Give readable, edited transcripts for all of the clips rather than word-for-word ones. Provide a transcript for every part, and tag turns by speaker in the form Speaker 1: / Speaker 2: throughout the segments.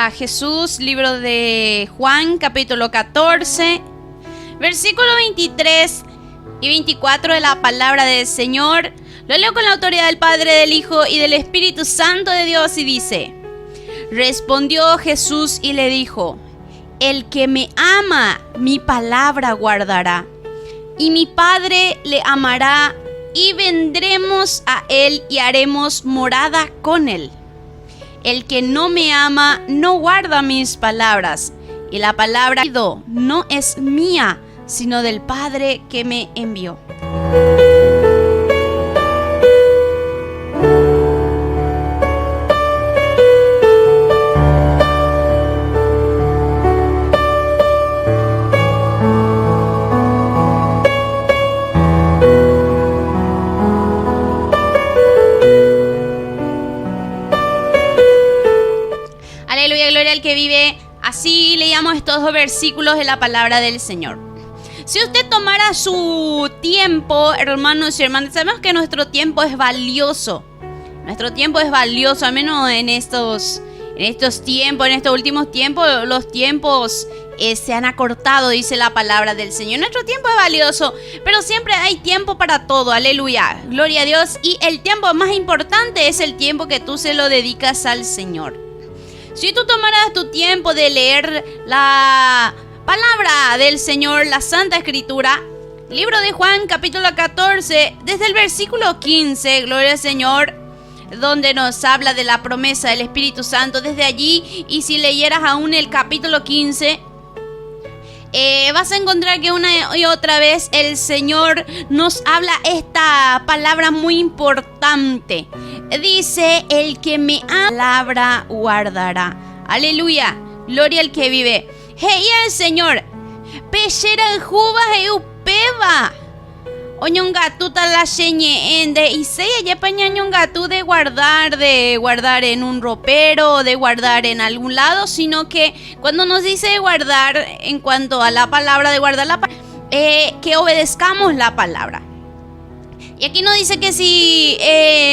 Speaker 1: a Jesús, libro de Juan, capítulo 14, versículo 23 y 24 de la palabra del Señor. Lo leo con la autoridad del Padre, del Hijo y del Espíritu Santo de Dios y dice: Respondió Jesús y le dijo: El que me ama, mi palabra guardará, y mi Padre le amará, y vendremos a él y haremos morada con él. El que no me ama no guarda mis palabras, y la palabra no es mía, sino del Padre que me envió. Aleluya, gloria al que vive. Así leíamos estos dos versículos de la palabra del Señor. Si usted tomara su tiempo, hermanos y hermanas, sabemos que nuestro tiempo es valioso. Nuestro tiempo es valioso, al menos en estos tiempos, en estos últimos tiempos, los tiempos se han acortado, dice la palabra del Señor. Nuestro tiempo es valioso, pero siempre hay tiempo para todo, aleluya, gloria a Dios. Y el tiempo más importante es el tiempo que tú se lo dedicas al Señor. Si tú tomaras tu tiempo de leer la palabra del Señor, la Santa Escritura, libro de Juan, capítulo 14, desde el versículo 15, gloria al Señor, donde nos habla de la promesa del Espíritu Santo, desde allí, y si leyeras aún el capítulo 15, vas a encontrar que una y otra vez el Señor nos habla esta palabra muy importante. Dice: el que me ama, palabra guardará. Aleluya, gloria al que vive. Hey, el Señor, pechera juba upeva. Oñongatuta la sheñe ende y se yepa ñañongatu de guardar en un ropero, de guardar en algún lado, sino que cuando nos dice guardar, en cuanto a la palabra de guardar que obedezcamos la palabra. Y aquí nos dice que si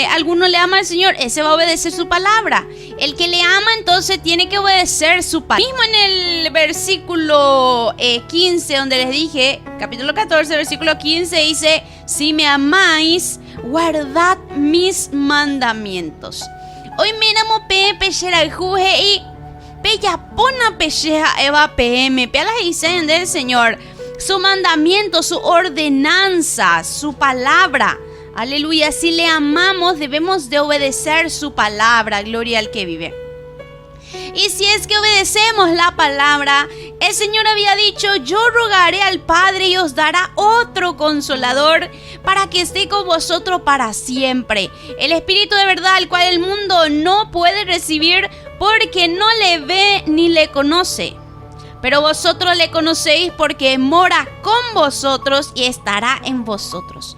Speaker 1: alguno le ama al Señor, ese va a obedecer su palabra. El que le ama, entonces tiene que obedecer su palabra. Mismo en el versículo 15, donde les dije, capítulo 14, versículo 15, dice: si me amáis, guardad mis mandamientos. Hoy miramos pechera el juje y peyapona pecheja eva pm. Pealas dicen del Señor. Su mandamiento, su ordenanza, su palabra. Aleluya, si le amamos debemos de obedecer su palabra, gloria al que vive. Y si es que obedecemos la palabra, el Señor había dicho: yo rogaré al Padre y os dará otro consolador para que esté con vosotros para siempre. El Espíritu de verdad, al cual el mundo no puede recibir porque no le ve ni le conoce. Pero vosotros le conocéis porque mora con vosotros y estará en vosotros.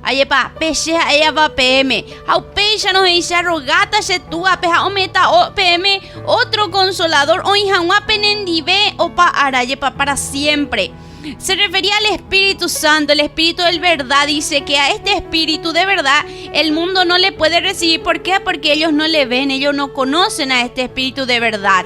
Speaker 1: Ayepa, peche ella va PM. Aupecha nos dice rogata se tú apeja ometa o PM otro consolador o injanua penendive opa arayepa para siempre. Se refería al Espíritu Santo, el Espíritu de verdad. Dice que a este Espíritu de verdad el mundo no le puede recibir. ¿Por qué? Porque ellos no le ven, ellos no conocen a este Espíritu de verdad.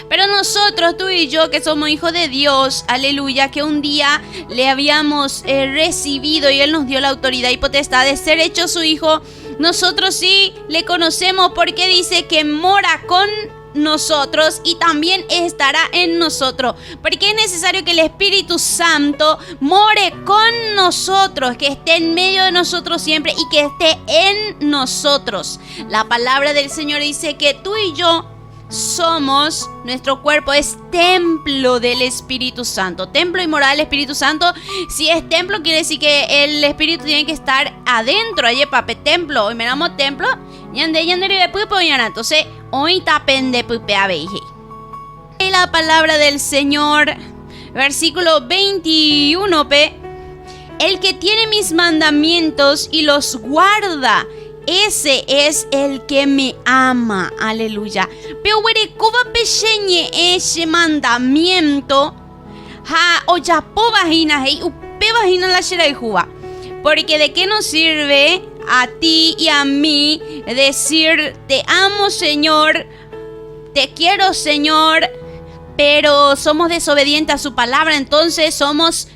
Speaker 1: Pero nosotros, tú y yo, que somos hijos de Dios, aleluya, que un día le habíamos recibido y Él nos dio la autoridad y potestad de ser hecho su hijo, nosotros sí le conocemos porque dice que mora con nosotros y también estará en nosotros, porque es necesario que el Espíritu Santo more con nosotros, que esté en medio de nosotros siempre y que esté en nosotros. La palabra del Señor dice que tú y yo somos, nuestro cuerpo es templo del Espíritu Santo, templo y morada del Espíritu Santo. Si es templo, quiere decir que el Espíritu tiene que estar adentro. Aye pape, templo, hoy me damos templo, entonces hoy tapende pupe abeje. Y la palabra del Señor, versículo 21, el que tiene mis mandamientos y los guarda, ese es el que me ama. Aleluya. Pero cuba pecheñe ese mandamiento, ha oyapo vagina hey upe vagina la shera y juba. Porque de qué nos sirve, a ti y a mí decir: te amo, Señor, te quiero, Señor, pero somos desobedientes a su palabra, entonces somos...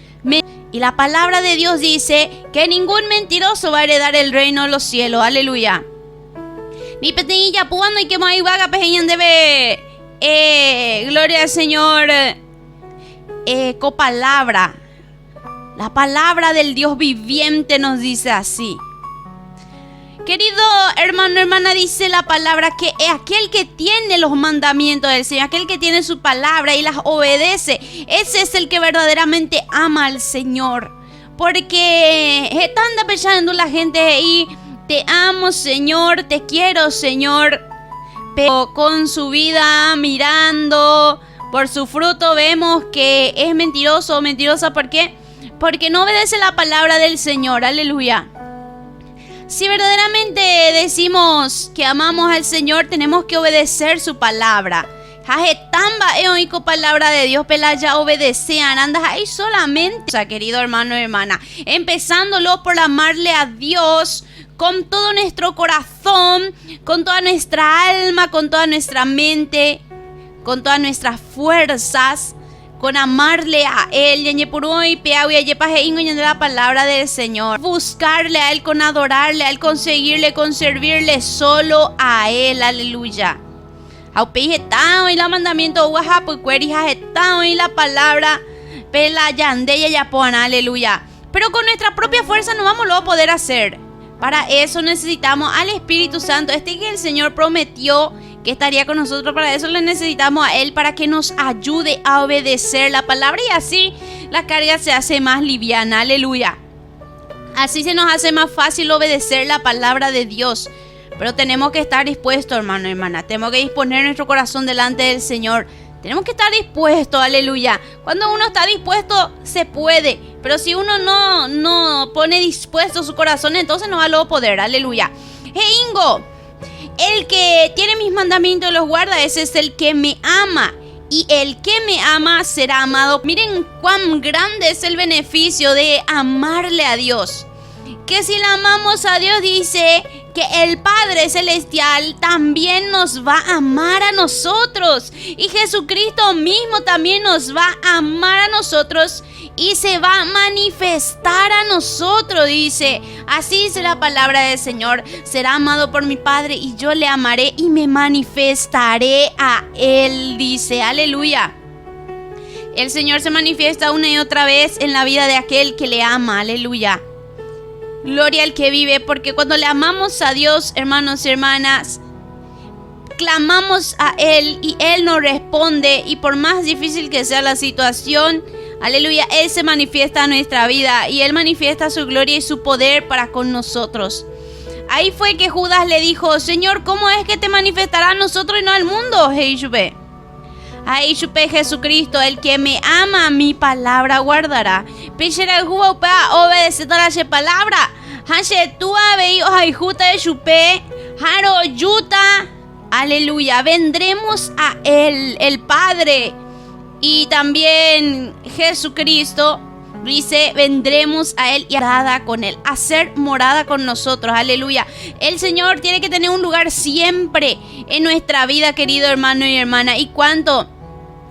Speaker 1: Y la palabra de Dios dice que ningún mentiroso va a heredar el reino de los cielos. Aleluya. Mi pequeñilla puando y que mai vaga pejeñan debe gloria al Señor. Copalabra. La palabra del Dios viviente nos dice así. Querido hermano, hermana, dice la palabra que aquel que tiene los mandamientos del Señor, aquel que tiene su palabra y las obedece, ese es el que verdaderamente ama al Señor. Porque están pensando la gente ahí: te amo, Señor, te quiero, Señor, pero con su vida mirando por su fruto vemos que es mentiroso o mentirosa. ¿Por qué? Porque no obedece la palabra del Señor. Aleluya. Si verdaderamente decimos que amamos al Señor, tenemos que obedecer su palabra. Jajetamba eoico palabra de Dios, pelaya obedecean, andas ahí solamente. O sea, querido hermano y hermana, empezándolo por amarle a Dios con todo nuestro corazón, con toda nuestra alma, con toda nuestra mente, con todas nuestras fuerzas, con amarle a Él, la palabra del Señor, buscarle a Él, con adorarle a Él, con seguirle, con servirle solo a Él. Aleluya. Y la mandamiento y la palabra aleluya. Pero con nuestra propia fuerza no vamos a poder hacer. Para eso necesitamos al Espíritu Santo, que el Señor prometió que estaría con nosotros. Para eso le necesitamos a Él, para que nos ayude a obedecer la palabra, y así la carga se hace más liviana. Aleluya. Así se nos hace más fácil obedecer la palabra de Dios. Pero tenemos que estar dispuestos, hermano y hermana. Tenemos que disponer nuestro corazón delante del Señor. Tenemos que estar dispuestos, aleluya. Cuando uno está dispuesto, se puede. Pero si uno no pone dispuesto su corazón, entonces no va a poder, aleluya. Ingo, el que tiene mis mandamientos y los guarda, ese es el que me ama. Y el que me ama será amado. Miren cuán grande es el beneficio de amarle a Dios. Que si le amamos a Dios, dice que el Padre Celestial también nos va a amar a nosotros. Y Jesucristo mismo también nos va a amar a nosotros y se va a manifestar a nosotros, dice. Así dice la palabra del Señor: será amado por mi Padre y yo le amaré y me manifestaré a Él, dice. Aleluya. El Señor se manifiesta una y otra vez en la vida de aquel que le ama. Aleluya. Gloria al que vive, porque cuando le amamos a Dios, hermanos y hermanas, clamamos a Él y Él nos responde. Y por más difícil que sea la situación, aleluya, Él se manifiesta en nuestra vida y Él manifiesta su gloria y su poder para con nosotros. Ahí fue que Judas le dijo: Señor, ¿cómo es que te manifestará a nosotros y no al mundo? Ahí supe Jesucristo: el que me ama, mi palabra guardará. Pichera jupa obedecer a la palabra. Hanse tú veí ojuta de supe. Haro yuta. Aleluya. Vendremos a Él, el Padre. Y también Jesucristo dice: vendremos a Él y morada con Él, hacer morada con nosotros. Aleluya. El Señor tiene que tener un lugar siempre en nuestra vida, querido hermano y hermana. Y cuánto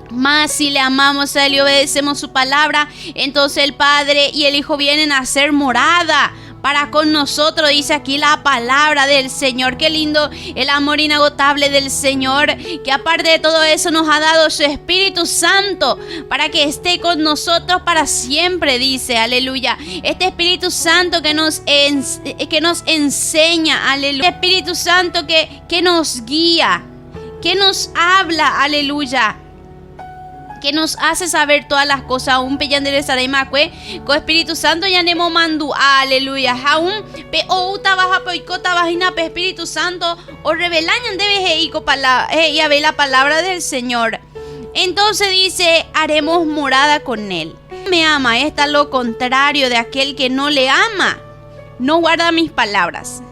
Speaker 1: más si le amamos a Él y obedecemos su palabra, entonces el Padre y el Hijo vienen a hacer morada para con nosotros, dice aquí la palabra del Señor. Qué lindo el amor inagotable del Señor, que aparte de todo eso nos ha dado su Espíritu Santo para que esté con nosotros para siempre, dice. Aleluya. Este Espíritu Santo que nos enseña, aleluya. Espíritu Santo que nos guía, que nos habla, aleluya, que nos hace saber todas las cosas. Aún peyandere saraimakue con Espíritu Santo ya nemo mandu, aleluya. Aún pe outa baja poicota vagina pe Espíritu Santo o revelañan debe heico y a ver la palabra del Señor. Entonces dice: haremos morada con Él. Me ama, está lo contrario de aquel que no le ama, no guarda mis palabras.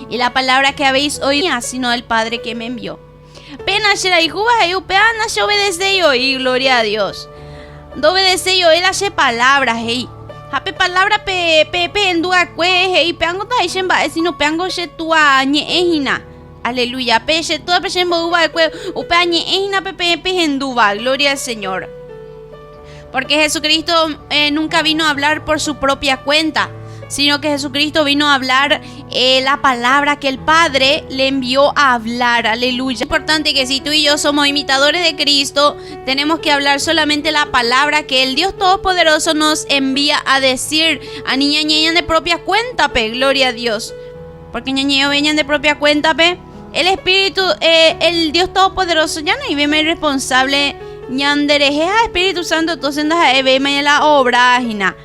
Speaker 1: Y la palabra que habéis oído, sino del Padre que me envió. Pena será y juba y upeana se obedece yo, y gloria a Dios. Do obedece yo, Él hace palabras, hey. Hape palabra pe en dua kwe y peango ta ishen ba sino peango she tua nye ehina. Aleluya. Pe she tua pe shen bo uba kwe upa nye ehina pe en duba. Gloria al Señor. Porque Jesucristo nunca vino a hablar por su propia cuenta, sino que Jesucristo vino a hablar la palabra que el Padre le envió a hablar. Aleluya. Es importante que si tú y yo somos imitadores de Cristo, tenemos que hablar solamente la palabra que el Dios Todopoderoso nos envía a decir. A niña ñeñan de propia cuenta, pe. Gloria a Dios. Porque ñeñeo veñan de propia cuenta, pe. El Espíritu, el Dios Todopoderoso ya no iba a responsable. Ñanderejeja Espíritu Santo, entonces ve la obra, jina.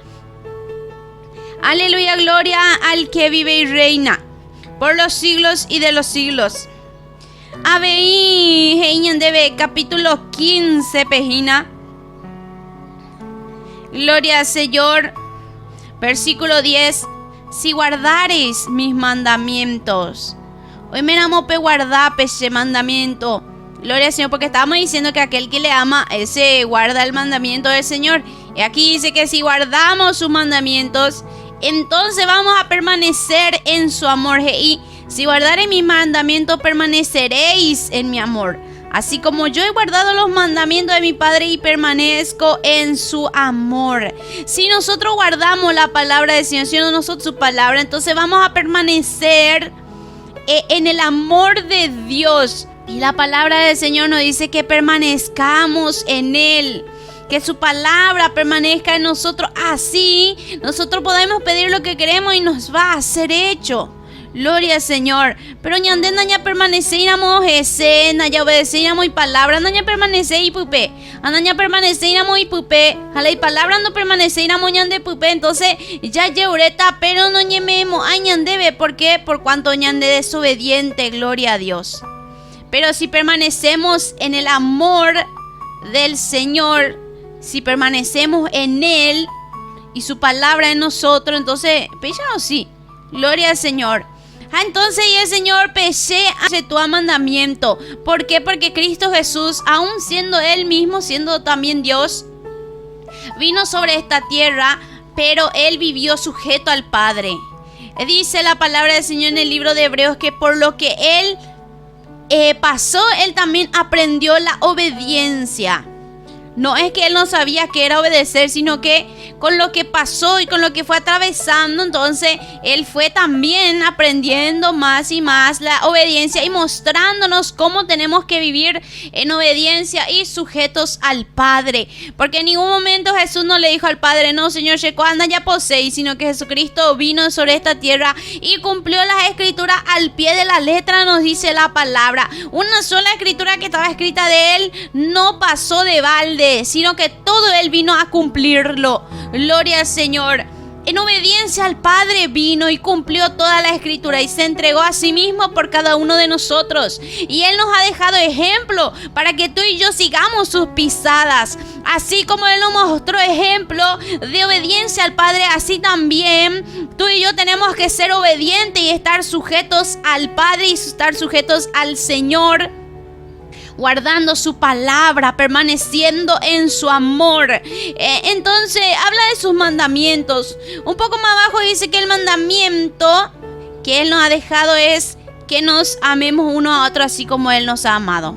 Speaker 1: Aleluya, gloria al que vive y reina por los siglos y de los siglos. Aveí, debe capítulo 15, pejina. Gloria al Señor. Versículo 10. Si guardareis mis mandamientos. Hoy me amo pe guardar ese mandamiento. Gloria al Señor, porque estábamos diciendo que aquel que le ama, ese guarda el mandamiento del Señor. Y aquí dice que si guardamos sus mandamientos, entonces vamos a permanecer en su amor. Y si guardareis mis mandamientos, permaneceréis en mi amor. Así como yo he guardado los mandamientos de mi Padre y permanezco en su amor. Si nosotros guardamos la palabra del Señor, siendo nosotros su palabra, entonces vamos a permanecer en el amor de Dios. Y la palabra del Señor nos dice que permanezcamos en Él. Que su palabra permanezca en nosotros. Así nosotros podemos pedir lo que queremos y nos va a ser hecho. Gloria al Señor. Pero ñande naña permanecéramos ese, naña obedecéramos y palabra, naña permanecer y pupe. Anaña permanecéramos y pupe. Jala y palabra no permanecéramos ñande pupe. Entonces ya lleureta, pero no ñememos. Ay ñande, ¿por qué? Por cuanto ñande desobediente, gloria a Dios. Pero si permanecemos en el amor del Señor, si permanecemos en Él y su palabra en nosotros, entonces, pechado sí, gloria al Señor. Entonces, y el Señor peche hace tu mandamiento. ¿Por qué? Porque Cristo Jesús, aún siendo Él mismo, siendo también Dios, vino sobre esta tierra, pero Él vivió sujeto al Padre. Dice la palabra del Señor en el libro de Hebreos que por lo que Él pasó, Él también aprendió la obediencia. No es que Él no sabía qué era obedecer, sino que con lo que pasó y con lo que fue atravesando, entonces Él fue también aprendiendo más y más la obediencia y mostrándonos cómo tenemos que vivir en obediencia y sujetos al Padre. Porque en ningún momento Jesús no le dijo al Padre, no Señor, anda ya poseí, sino que Jesucristo vino sobre esta tierra y cumplió las escrituras al pie de la letra, nos dice la palabra. Una sola escritura que estaba escrita de Él no pasó de balde, sino que todo Él vino a cumplirlo. Gloria al Señor. En obediencia al Padre vino y cumplió toda la escritura y se entregó a sí mismo por cada uno de nosotros. Y Él nos ha dejado ejemplo para que tú y yo sigamos sus pisadas. Así como Él nos mostró ejemplo de obediencia al Padre, así también tú y yo tenemos que ser obedientes y estar sujetos al Padre y estar sujetos al Señor, guardando su palabra, permaneciendo en su amor. Entonces habla de sus mandamientos. Un poco más abajo dice que el mandamiento que Él nos ha dejado es que nos amemos uno a otro así como Él nos ha amado.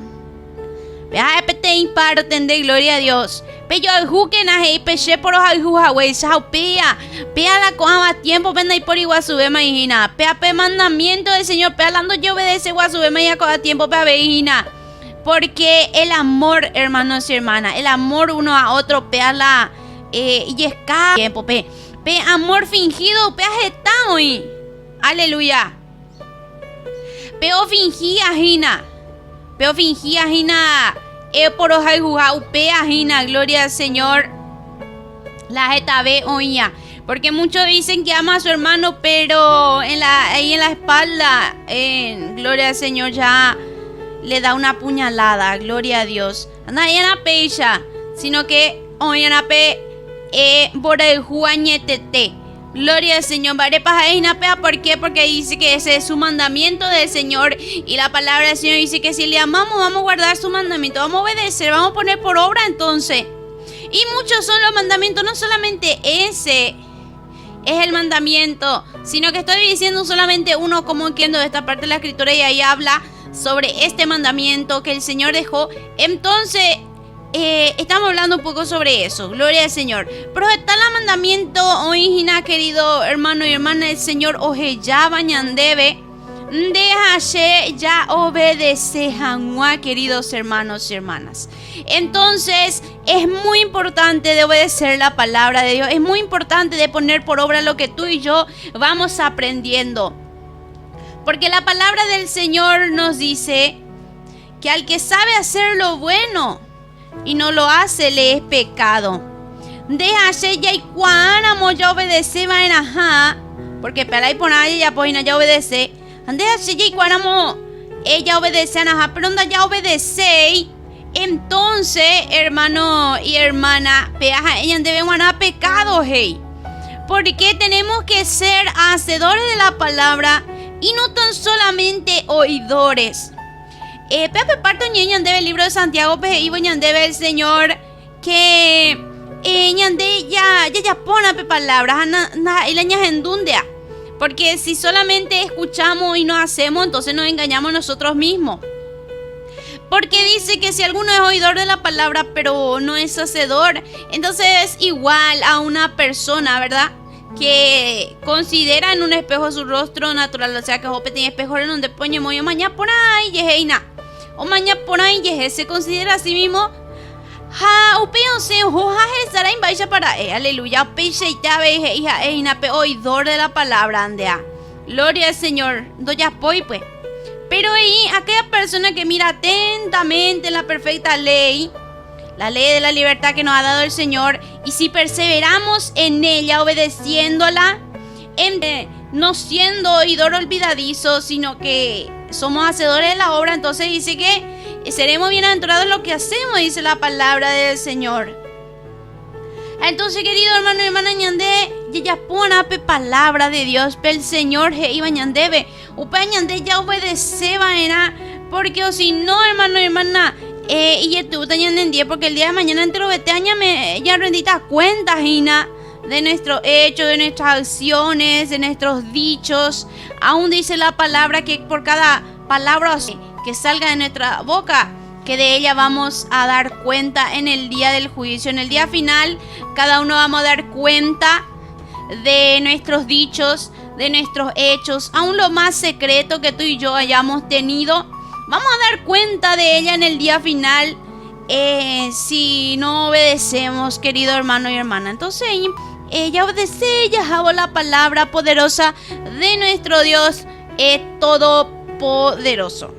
Speaker 1: Te imparten de gloria a Dios. Pero juquen a hey peche por los juhawei sao pea la coja tiempo venda y por igual sube imagina. Pea mandamiento del Señor, pea hablando yo obedece igual sube y coja tiempo pea veina. Porque el amor, hermanos y hermanas, el amor uno a otro, pea la y escapa tiempo, pe amor fingido, pea jeta hoy. Aleluya. Peo fingía jina. Por ojai jujau pea jina, gloria al Señor. La jeta ve oía. Porque muchos dicen que ama a su hermano, pero ahí en la espalda, gloria al Señor, ya le da una puñalada, gloria a Dios. Anda en la pecha, sino que hoy en la pe por el juañetete. Gloria al Señor. ¿Por qué? Porque dice que ese es su mandamiento del Señor. Y la palabra del Señor dice que si le amamos, vamos a guardar su mandamiento, vamos a obedecer, vamos a poner por obra entonces. Y muchos son los mandamientos, no solamente ese, es el mandamiento, sino que estoy diciendo solamente uno, como entiendo de esta parte de la escritura, y ahí habla sobre este mandamiento que el Señor dejó. Entonces, estamos hablando un poco sobre eso, gloria al Señor. Pero está el mandamiento hoy, querido hermano y hermana, el Señor oje ya bañandebe. Déjase ya obedece Hanua, queridos hermanos y hermanas. Entonces es muy importante de obedecer la palabra de Dios. Es muy importante de poner por obra lo que tú y yo vamos aprendiendo. Porque la palabra del Señor nos dice que al que sabe hacer lo bueno y no lo hace, le es pecado. Déjase ya y cuánamo ya obedece va en ajá. Porque para ahí por ahí ya pues ya obedece. Déjase ya y cuánamo ella obedece en ajá. Pero donde ya obedece, entonces, hermano y hermana, peaja ella debe guardar pecado, hey. Porque tenemos que ser hacedores de la palabra y no tan solamente oidores. Pepe parto ñande el libro de Santiago, pe ibo ñande el Señor que ñande ya pone palabras y la ñajendundea. Porque si solamente escuchamos y no hacemos, entonces nos engañamos nosotros mismos. Porque dice que si alguno es oidor de la palabra, pero no es hacedor, entonces es igual a una persona, ¿verdad? Que considera en un espejo su rostro natural. O sea, que Jope tiene espejo en donde pone muy mañana por ahí, yeheina. O mañana por ahí, yehe, se considera a sí mismo. Ha, upeo se hoja estará en baixa para aleluya. Peixe ya veje, hija, eina, oidor de la palabra, andea. Gloria al Señor. Doya poi, pues. Pero ahí, aquella persona que mira atentamente la perfecta ley, la ley de la libertad que nos ha dado el Señor, y si perseveramos en ella, obedeciéndola, no siendo oidor olvidadizo, sino que somos hacedores de la obra, entonces dice que seremos bienaventurados en lo que hacemos, dice la palabra del Señor. Entonces, querido hermano y hermana ñande, ya pona pe palabra de Dios, pe el Señor je iba ñandebe, upa ñande ya obedece vaina, porque o si no, hermano y hermana, y ya tú ñandendie, porque el día de mañana entero vete añame, ya rendita cuenta, Gina, de nuestros hechos, de nuestras acciones, de nuestros dichos. Aún dice la palabra que por cada palabra que salga de nuestra boca, que de ella vamos a dar cuenta en el día del juicio. En el día final, cada uno vamos a dar cuenta de nuestros dichos, de nuestros hechos, aún lo más secreto que tú y yo hayamos tenido. Vamos a dar cuenta de ella en el día final, si no obedecemos, querido hermano y hermana. Entonces, ella obedece, ella hago la palabra poderosa de nuestro Dios todopoderoso.